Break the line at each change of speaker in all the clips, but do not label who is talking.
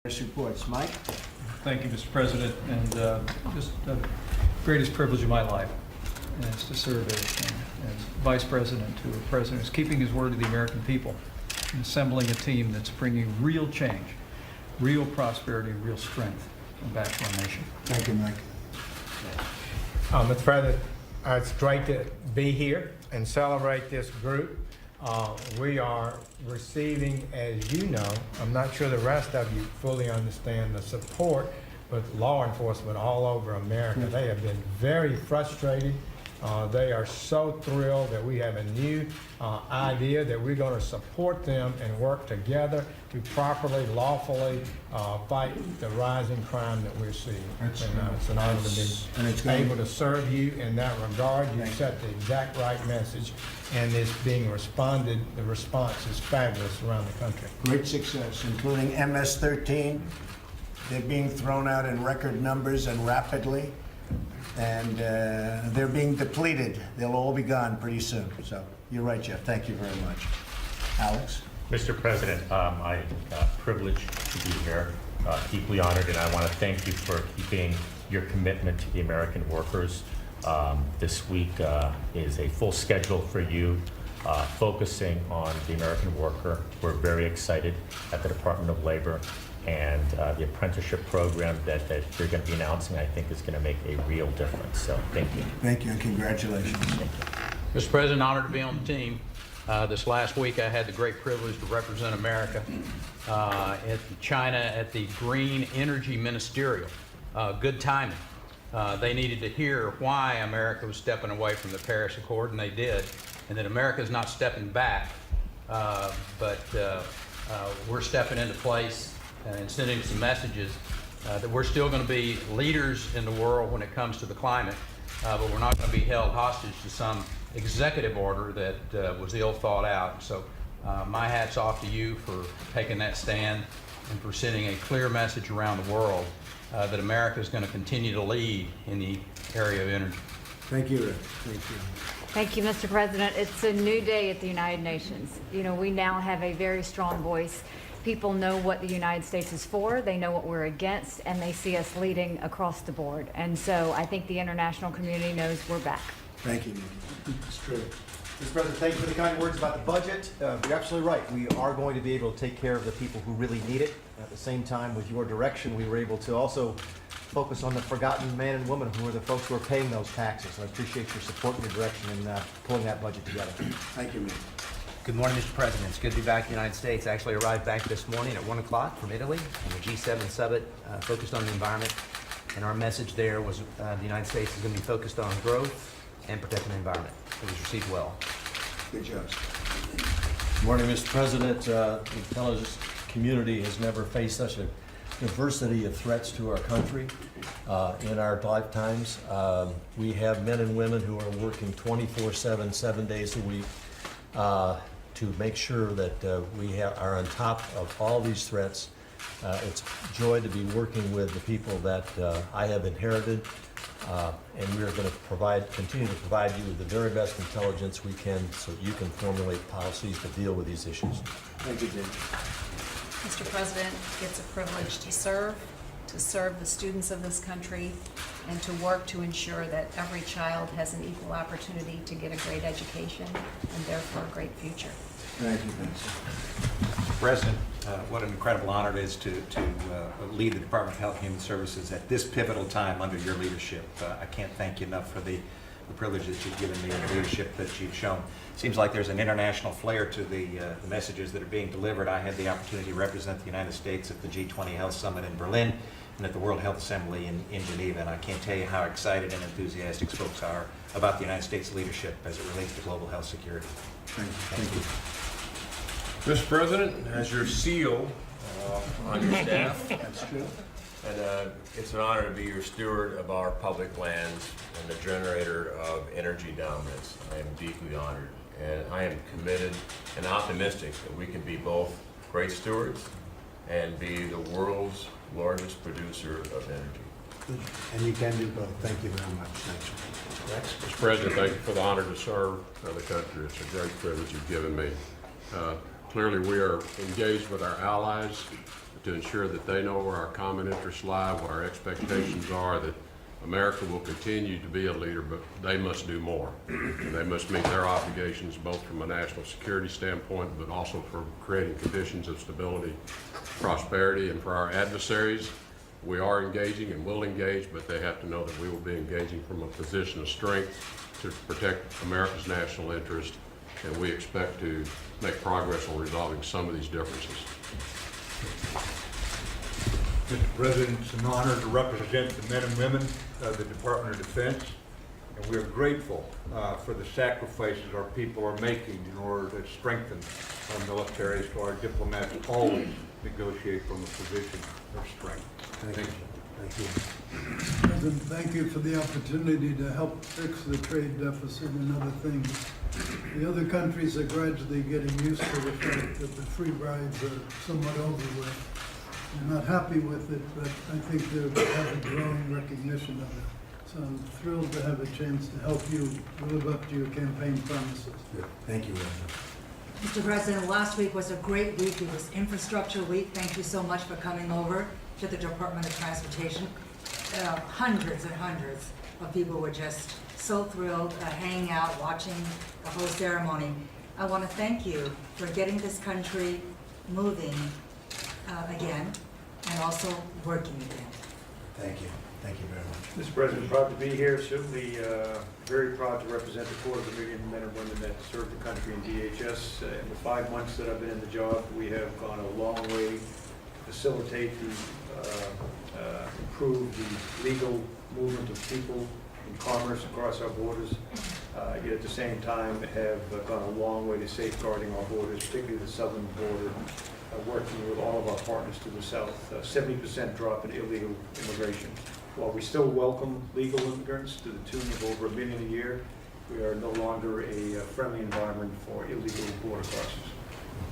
Reports. Mike?
Thank you, Mr. President, and just the greatest privilege of my life is to serve as Vice President to a President who's keeping his word to the American people and assembling a team that's bringing real change, real prosperity, real strength back to our nation.
Thank you, Mike.
Mr. President, it's great to be here and celebrate this group. We are receiving, as you know, I'm not sure the rest of you fully understand the support with law enforcement all over America. They have been very frustrated. They are so thrilled that we have a new idea that we're going to support them and work together to properly, lawfully fight the rising crime that we're seeing. It's an honor to be able to serve you in that regard. You set the exact right message, and it's being responded. The response is fabulous around the country.
Great success, including MS-13. They're being thrown out in record numbers and rapidly, and they're being depleted. They'll all be gone pretty soon. So you're right, Jeff. Thank you very much. Alex?
Mr. President, I'm privileged to be here, deeply honored, and I want to thank you for keeping your commitment to the American workers. This week is a full schedule for you, focusing on the American worker. We're very excited at the Department of Labor, and the apprenticeship program that you're going to be announcing, I think, is going to make a real difference. So thank you.
Thank you, and congratulations.
Thank you.
Mr. President, honored to be on the team. This last week I had the great privilege to represent America at China at the Green Energy Ministerial. Good timing. They needed to hear why America was stepping away from the Paris Accord, and they did, and that America is not stepping back, but we're stepping into place and sending some messages that we're still going to be leaders in the world when it comes to the climate, but we're not going to be held hostage to some executive order that was ill thought out. So my hat's off to you for taking that stand and for sending a clear message around the world that America is going to continue to lead in the area of energy.
Thank you, Rick. Thank you.
Thank you, Mr. President. It's a new day at the United Nations. You know, we now have a very strong voice. People know what the United States is for, they know what we're against, and they see us leading across the board. And so I think the international community knows we're back.
Thank you, Nikki. It's true.
Mr. President, thank you for the kind words about the budget. You're absolutely right. We are going to be able to take care of the people who really need it. At the same time, with your direction, we were able to also focus on the forgotten man and woman who are the folks who are paying those taxes. So I appreciate your support and your direction in pulling that budget together.
Thank you, Nikki.
Good morning, Mr. President. It's good to be back in the United States. I actually arrived back this morning at 1 o'clock from Italy, and the G7 summit focused on the environment. And our message there was the United States is going to be focused on growth and protecting the environment. It was received well.
Good job.
Good morning, Mr. President. The intelligence community has never faced such a diversity of threats to our country in our lifetimes. We have men and women who are working 24/7, 7 days a week to make sure that we are on top of all these threats. It's a joy to be working with the people that I have inherited, and we are going to continue to provide you with the very best intelligence we can so you can formulate policies to deal with these issues.
Thank you, Jim.
Mr. President, it's a privilege to serve the students of this country, and to work to ensure that every child has an equal opportunity to get a great education and therefore a great future.
Thank you, Vince.
President, what an incredible honor it is to lead the Department of Health and Human Services at this pivotal time under your leadership. I can't thank you enough for the privilege that you've given me and the leadership that you've shown. Seems like there's an international flair to the messages that are being delivered. I had the opportunity to represent the United States at the G20 Health Summit in Berlin and at the World Health Assembly in Geneva, and I can't tell you how excited and enthusiastic folks are about the United States leadership as it relates to global health security.
Thank you.
Mr. President, as your seal on your staff,
That's true.
and it's an honor to be your steward of our public lands and the generator of energy dominance. I am deeply honored, and I am committed and optimistic that we can be both great stewards and be the world's largest producer of energy.
And you can do both. Thank you very much. Thanks. Rex?
Mr. President, thank you for the honor to serve the country. It's a great privilege you've given me. Clearly, we are engaged with our allies
to ensure that they know where our common interests lie, what our expectations are, that America will continue to be a leader, but they must do more. They must meet their obligations both from a national security standpoint, but also for creating conditions of stability, prosperity, and for our adversaries. We are engaging and will engage, but they have to know that we will be engaging from a position of strength to protect America's national interest, and we expect to make progress on resolving some of these differences.
Mr. President, it's an honor to represent the men and women of the Department of Defense, and we are grateful for the sacrifices our people are making in order to strengthen our military, so our diplomats always negotiate from a position of strength. Thank you.
Thank you.
President, thank you for the opportunity to help fix the trade deficit and other things. The other countries are gradually getting used to the fact that the free rides are somewhat over with. They're not happy with it, but I think they have a growing recognition of it. So I'm thrilled to have a chance to help you live up to your campaign promises.
Thank you, Reverend.
Mr. President, last week was a great week. It was Infrastructure Week. Thank you so much for coming over to the Department of Transportation. Hundreds and hundreds of people were just so thrilled, hanging out, watching the whole ceremony. I want to thank you for getting this country moving again and also working again.
Thank you. Thank you very much.
Mr. President, proud to be here. Certainly very proud to represent the 250,000 men and women that serve the country in DHS. In the 5 months that I've been in the job, we have gone a long way to facilitate improve the legal movement of people and commerce across our borders. Yet at the same time have gone a long way to safeguarding our borders, particularly the southern border, working with all of our partners to the south. 70% drop in illegal immigration. While we still welcome legal immigrants to the tune of over 1 million a year, we are no longer a friendly environment for illegal border crossers.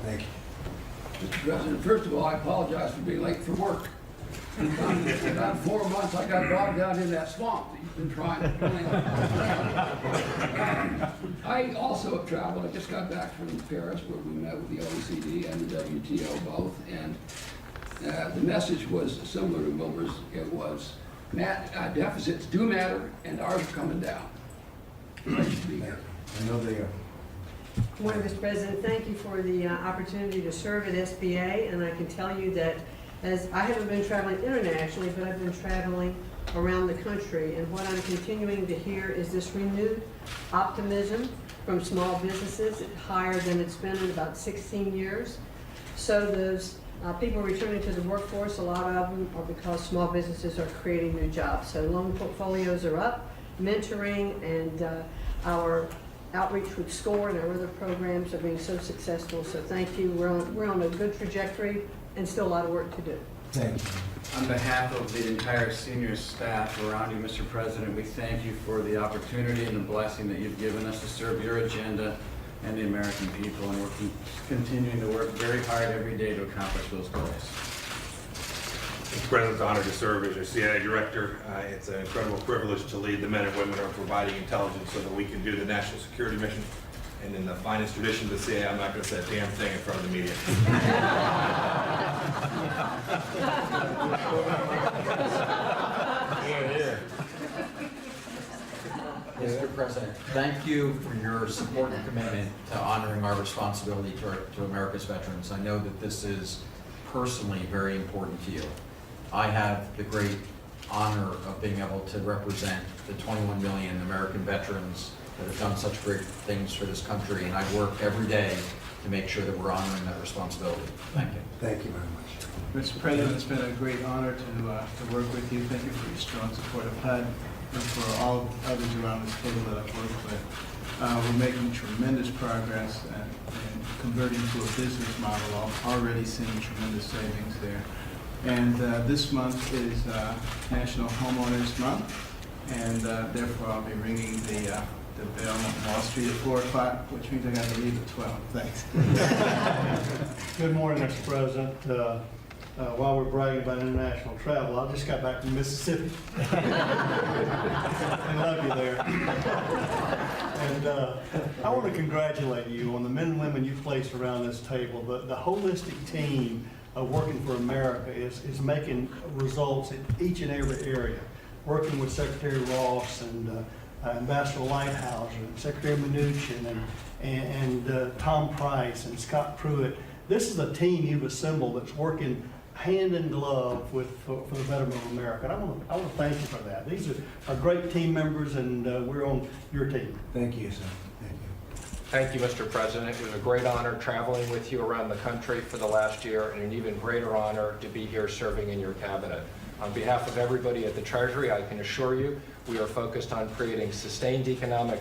Thank you.
Mr. President, first of all, I apologize for being late for work. In about 4 months, I got bogged down in that swamp that you've been trying to clean up. I also have traveled. I just got back from Paris, where we met with the OECD and the WTO both, and the message was similar to Wilbur's. It was, deficits do matter, and ours are coming down. Nice to be here.
I know they are.
Good morning, Mr. President. Thank you for the opportunity to serve at SBA, and I can tell you that as I haven't been traveling internationally, but I've been traveling around the country, and what I'm continuing to hear is this renewed optimism from small businesses, higher than it's been in about 16 years. So those people returning to the workforce, a lot of them are because small businesses are creating new jobs. So loan portfolios are up, mentoring and our outreach with SCORE and our other programs are being so successful. So thank you. We're on a good trajectory and still a lot of work to do.
Thank you.
On behalf of the entire senior staff around you, Mr. President, we thank you for the opportunity and the blessing that you've given us to serve your agenda and the American people, and we're continuing to work very hard every day to accomplish those goals.
Mr. President, it's an honor to serve as your CIA director. It's an incredible privilege to lead the men and women who are providing intelligence so that we can do the national security mission. And in the finest tradition of the CIA, I'm not going to say a damn thing in front of the media.
Mr. President, thank you for your support and commitment to honoring our responsibility to America's veterans. I know that this is personally very important to you. I have the great honor of being able to represent the 21 million American veterans that have done such great things for this country, and I work every day to make sure that we're honoring that responsibility. Thank you.
Thank you very much.
Mr. President, it's been a great honor to work with you. Thank you for your strong support of HUD and for all others around this table that I've worked with. We're making tremendous progress and converting to a business model. Already seeing tremendous savings there. And this month is National Homeowners Month, and therefore I'll be ringing the bell on Wall Street at 4 o'clock, which means I got to leave at 12. Thanks.
Good morning, Mr. President. While we're bragging about international travel, I just got back from Mississippi. I love you there. And I want to congratulate you on the men and women you've placed around this table, the holistic team of working for America is making results in each and every area. Working with Secretary Ross and Ambassador Lighthouse and Secretary Mnuchin and Tom Price and Scott Pruitt. This is a team you've assembled that's working hand in glove for the betterment of America. And I want to thank you for that. These are great team members, and we're on your team.
Thank you, sir. Thank you.
Thank you, Mr. President. It was a great honor traveling with you around the country for the last year, and an even greater honor to be here serving in your cabinet. On behalf of everybody at the Treasury, I can assure you we are focused on creating sustained economic